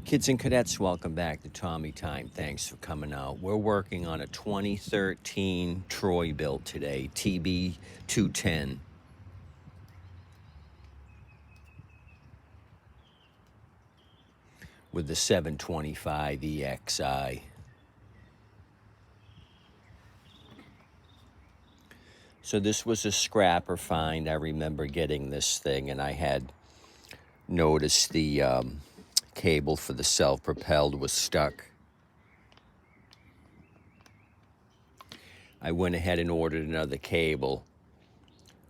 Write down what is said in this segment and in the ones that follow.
Kids and cadets, welcome back to Tommy Time. Thanks for coming out. We're working on a 2013 Troy-Bilt today, TB210. With the 725 EXI. So this was a scrapper find. I remember getting this thing, and I had noticed the cable for the self-propelled was stuck. I went ahead and ordered another cable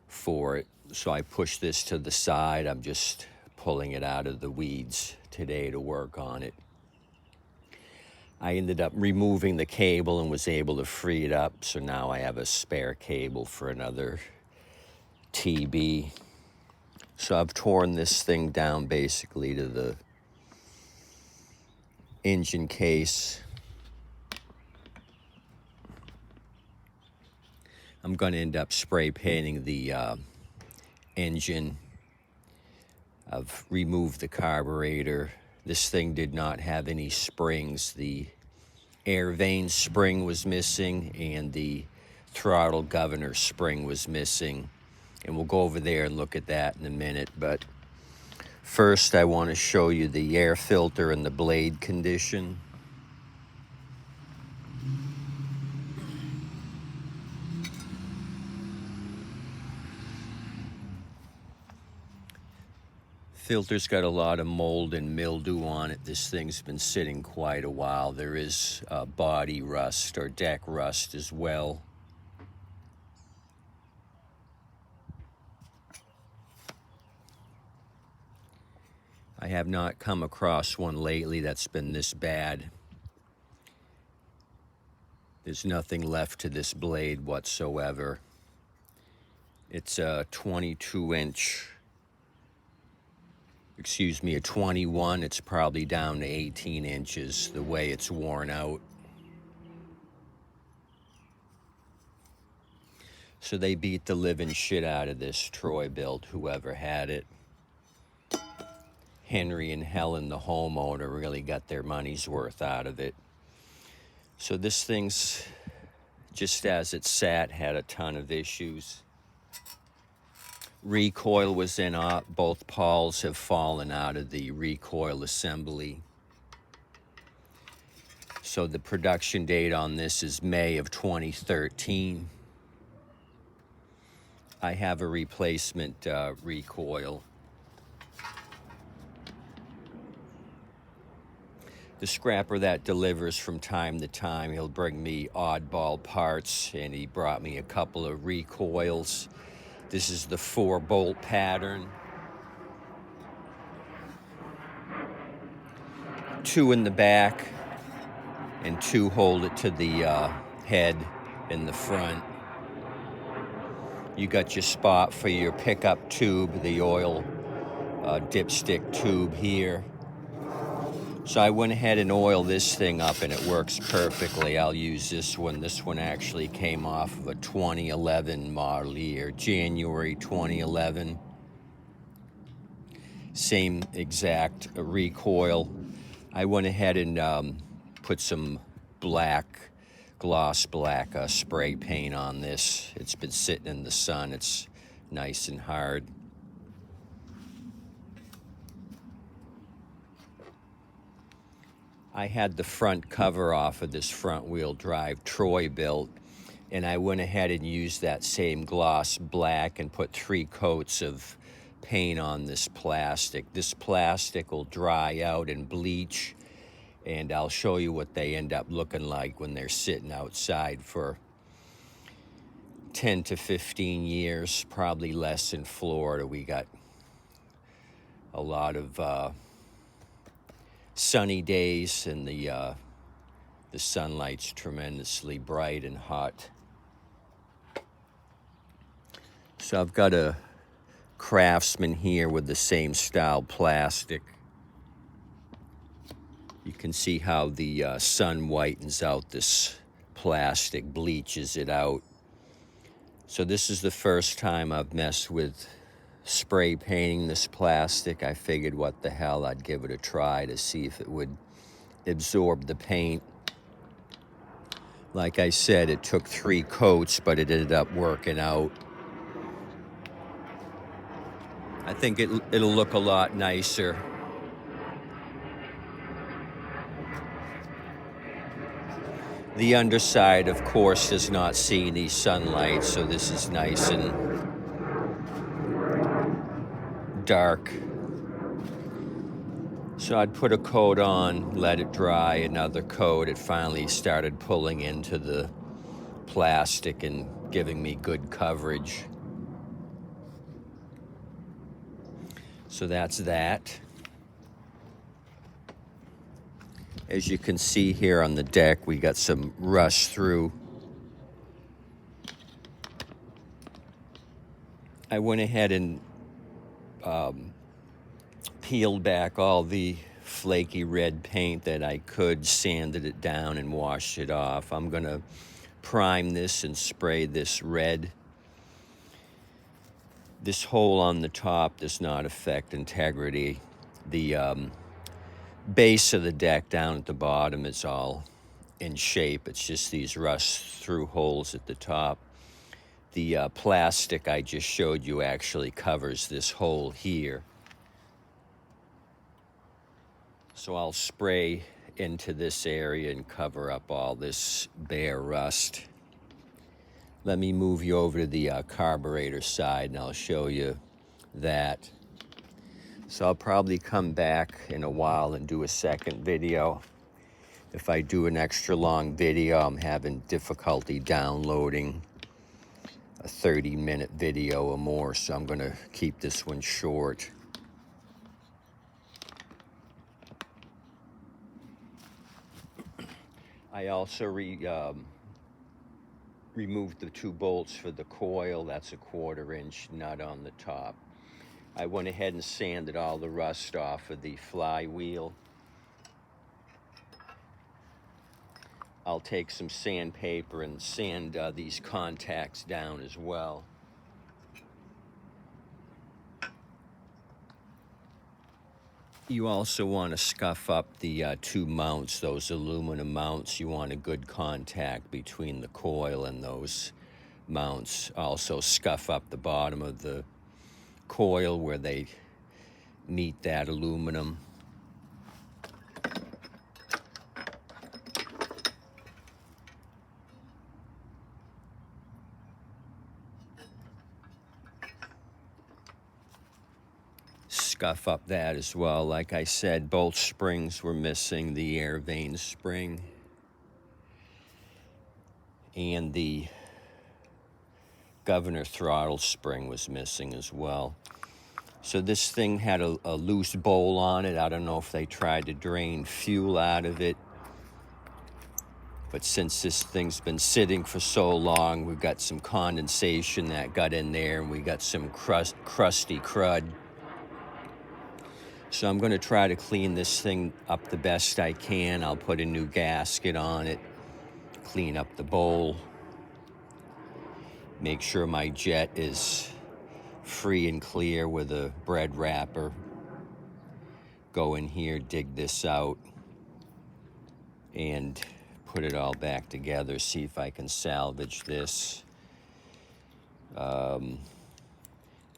for it. So I pushed this to the side. I'm just pulling it out of the weeds today to work on it. I ended up removing the cable and was able to free it up. So now I have a spare cable for another TB. So I've torn this thing down basically to the engine case. I'm going to end up spray painting the engine. I've removed the carburetor. This thing did not have any springs. The air vane spring was missing and the throttle governor spring was missing. And we'll go over there and look at that in a minute. But first, I want to show you the air filter and the blade condition. Filter's got a lot of mold and mildew on it. This thing's been sitting quite a while. There is body rust or deck rust as well. I have not come across one lately that's been this bad. There's nothing left to this blade whatsoever. It's a 22-inch, a 21. It's probably down to 18 inches the way it's worn out. So they beat the living shit out of this Troy-Bilt, whoever had it. Henry and Helen, the homeowner, really got their money's worth out of it. So this thing's, just as it sat, had a ton of issues. Recoil was in both pawls have fallen out of the recoil assembly. So the production date on this is May of 2013. I have a replacement recoil. The scrapper that delivers from time to time, he'll bring me oddball parts, and he brought me a couple of recoils. This is the 4-bolt pattern. 2 in the back, and 2 hold it to the head in the front. You got your spot for your pickup tube, the oil dipstick tube here. So I went ahead and oiled this thing up, and it works perfectly. I'll use this one. This one actually came off of a 2011 model year, January 2011. Same exact recoil. I went ahead and put some black, gloss black spray paint on this. It's been sitting in the sun. It's nice and hard. I had the front cover off of this front-wheel drive Troy-Bilt, and I went ahead and used that same gloss black and put 3 coats of paint on this plastic. This plastic will dry out and bleach, and I'll show you what they end up looking like when they're sitting outside for 10 to 15 years, probably less in Florida. We got a lot of sunny days, and the sunlight's tremendously bright and hot. So I've got a Craftsman here with the same style plastic. You can see how the sun whitens out this plastic, bleaches it out. So this is the first time I've messed with spray painting this plastic. I figured what the hell, I'd give it a try to see if it would absorb the paint. Like I said, it took 3 coats, but it ended up working out. I think it'll look a lot nicer. The underside, of course, does not see any sunlight, so this is nice and dark. So I'd put a coat on, let it dry, another coat. It finally started pulling into the plastic and giving me good coverage. So that's that. As you can see here on the deck, we got some rust through. I went ahead and peeled back all the flaky red paint that I could, sanded it down and washed it off. I'm gonna prime this and spray this red. This hole on the top does not affect integrity. The base of the deck down at the bottom is all in shape. It's just these rust through holes at the top. The plastic I just showed you actually covers this hole here. So I'll spray into this area and cover up all this bare rust. Let me move you over to the carburetor side and I'll show you that. So I'll probably come back in a while and do a second video. If I do an extra long video, I'm having difficulty downloading a 30-minute video or more, so I'm gonna keep this one short. I also removed the 2 bolts for the coil. That's a 1/4 inch nut on the top. I went ahead and sanded all the rust off of the flywheel. I'll take some sandpaper and sand these contacts down as well. You also want to scuff up the 2 mounts, those aluminum mounts. You want a good contact between the coil and those mounts. Also scuff up the bottom of the coil where they meet that aluminum. Scuff up that as well. Like I said, both springs were missing, the air vane spring and the governor throttle spring was missing as well. So this thing had a loose bowl on it. I don't know if they tried to drain fuel out of it, but since this thing's been sitting for so long, we've got some condensation that got in there and we got some crusty crud. So I'm going to try to clean this thing up the best I can. I'll put a new gasket on it, clean up the bowl, make sure my jet is free and clear with a bread wrapper. Go in here, dig this out, and put it all back together, see if I can salvage this.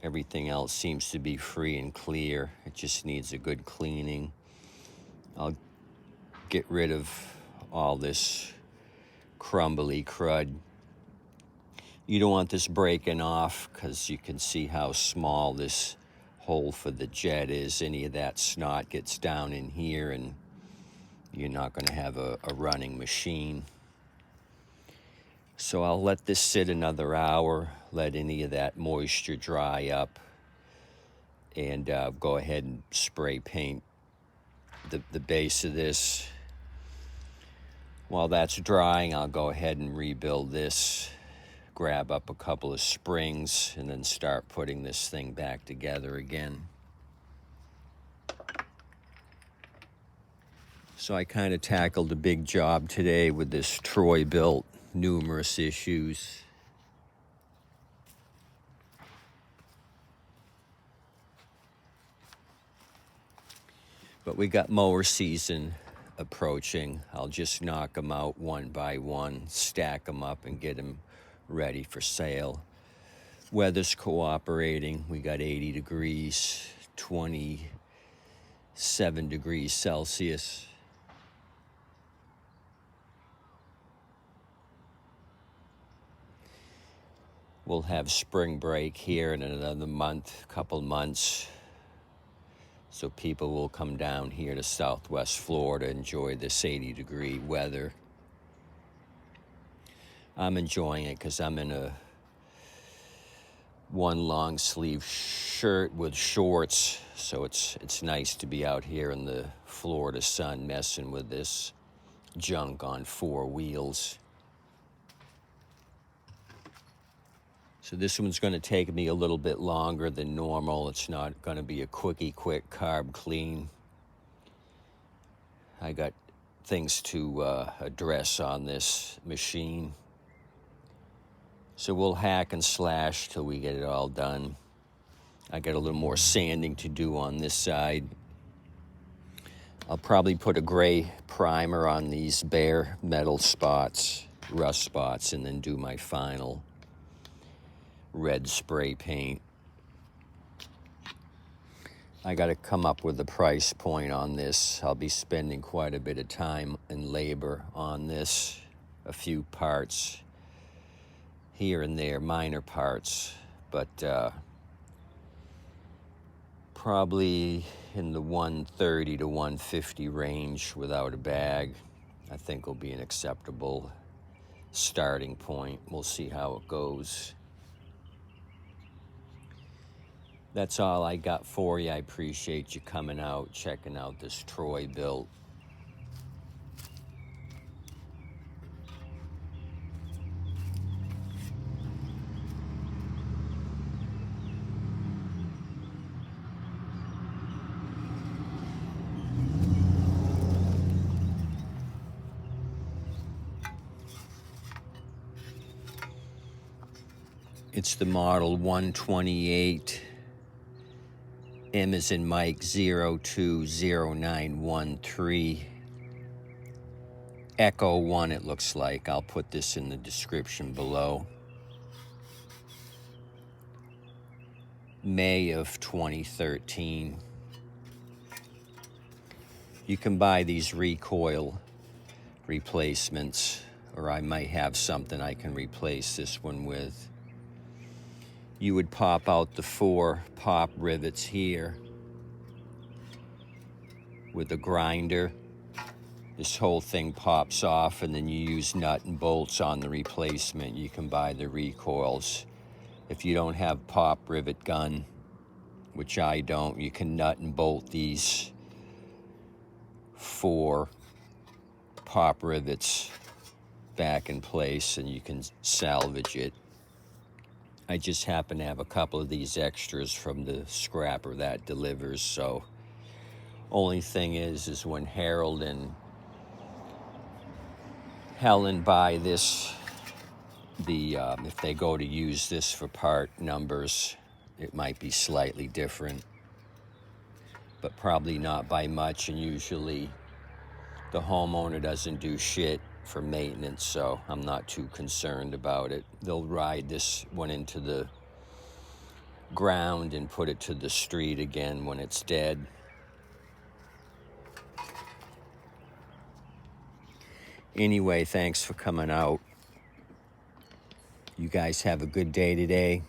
Everything else seems to be free and clear. It just needs a good cleaning. I'll get rid of all this crumbly crud. You don't want this breaking off because you can see how small this hole for the jet is. Any of that snot gets down in here and you're not going to have a running machine. So I'll let this sit another hour, let any of that moisture dry up, and go ahead and spray paint the base of this. While that's drying, I'll go ahead and rebuild this, grab up a couple of springs, and then start putting this thing back together again. So I kind of tackled a big job today with this Troy-Bilt, numerous issues. But we got mower season approaching. I'll just knock them out one by one, stack them up, and get them ready for sale. Weather's cooperating. We got 80 degrees, 27 degrees Celsius. We'll have spring break here in another month, couple months. So people will come down here to Southwest Florida, enjoy this 80-degree weather. I'm enjoying it because I'm in a one long sleeve shirt with shorts. So it's nice to be out here in the Florida sun messing with this junk on four wheels. So this one's going to take me a little bit longer than normal. It's not going to be a quick carb clean. I got things to address on this machine. So we'll hack and slash till we get it all done. I got a little more sanding to do on this side. I'll probably put a gray primer on these bare metal spots, rust spots, and then do my final red spray paint. I got to come up with a price point on this. I'll be spending quite a bit of time and labor on this. A few parts here and there, minor parts, but probably in the 130 to 150 range without a bag. I think will be an acceptable starting point. We'll see how it goes. That's all I got for you. I appreciate you coming out, checking out this Troy-Bilt. It's the model 128. M as in Mike 020913. Echo 1 it looks like. I'll put this in the description below. May of 2013. You can buy these recoil replacements, or I might have something I can replace this one with. You would pop out the 4 pop rivets here with a grinder. This whole thing pops off, and then you use nut and bolts on the replacement. You can buy the recoils. If you don't have pop rivet gun, which I don't, you can nut and bolt these 4 pop rivets back in place, and you can salvage it. I just happen to have a couple of these extras from the scrapper that delivers, so only thing is when Harold and Helen buy this, if they go to use this for part numbers, it might be slightly different, but probably not by much, and usually the homeowner doesn't do shit for maintenance, so I'm not too concerned about it. They'll ride this one into the ground and put it to the street again when it's dead. Anyway, thanks for coming out. You guys have a good day today.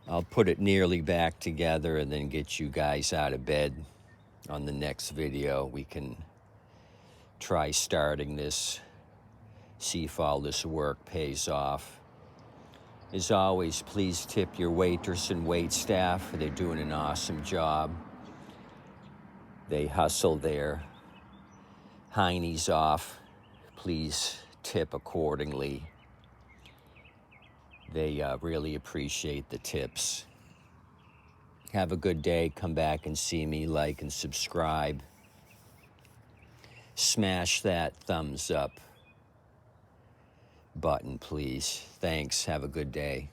I'll put it nearly back together and then get you guys out of bed. On the next video, we can try starting this, see if all this work pays off. As always, please tip your waiters and wait staff. They're doing an awesome job. They hustle their heinies off. Please tip accordingly. They really appreciate the tips. Have a good day. Come back and see me. Like and subscribe. Smash that thumbs up button, please. Thanks. Have a good day.